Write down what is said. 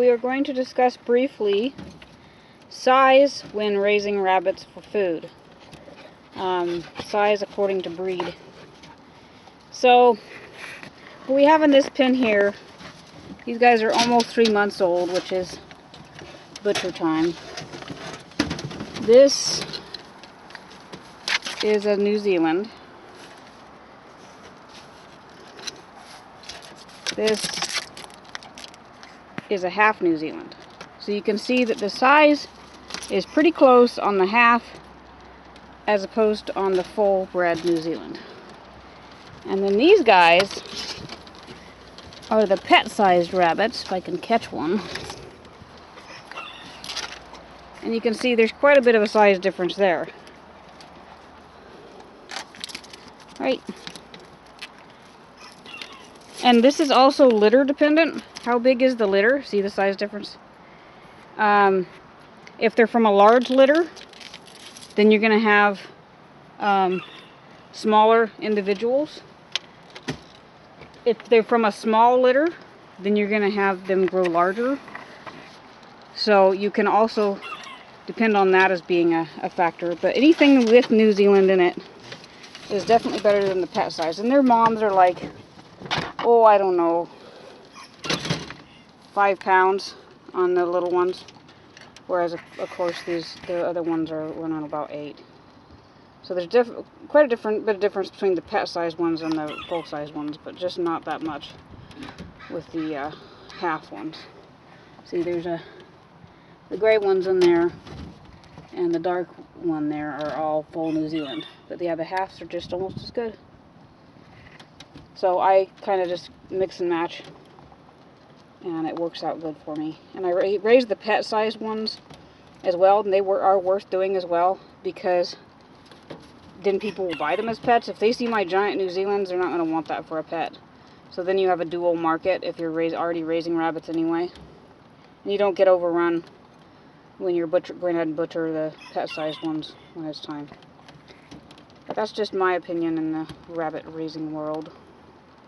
we are going to discuss briefly size when raising rabbits for food. Size according to breed. So, what we have in this pen here, these guys are almost 3 months old, which is butcher time. This is a New Zealand. This is a half New Zealand. So you can see that the size is pretty close on the half as opposed to on the full bred New Zealand. And then these guys are the pet sized rabbits, if I can catch one. And you can see there's quite a bit of a size difference there. Right. And this is also litter dependent. How big is the litter? See the size difference? If they're from a large litter, then you're going to have smaller individuals. If they're from a small litter, then you're going to have them grow larger. So you can also depend on that as being a factor. But anything with New Zealand in it is definitely better than the pet size. And their moms are like, oh, I don't know, 5 pounds on the little ones. Whereas, of course, the other ones are running about 8. So there's quite a bit of difference between the pet size ones and the full size ones, but just not that much with the half ones. See, there's the gray ones in there, and the dark one there are all full New Zealand. But yeah, the halves are just almost as good. So I kind of just mix and match, and it works out good for me. And I raised the pet size ones as well, and they are worth doing as well, because then people will buy them as pets. If they see my giant New Zealands, they're not going to want that for a pet. So then you have a dual market if you're already raising rabbits anyway. And you don't get overrun when you're going ahead and butcher the pet sized ones when it's time. But that's just my opinion in the rabbit raising world.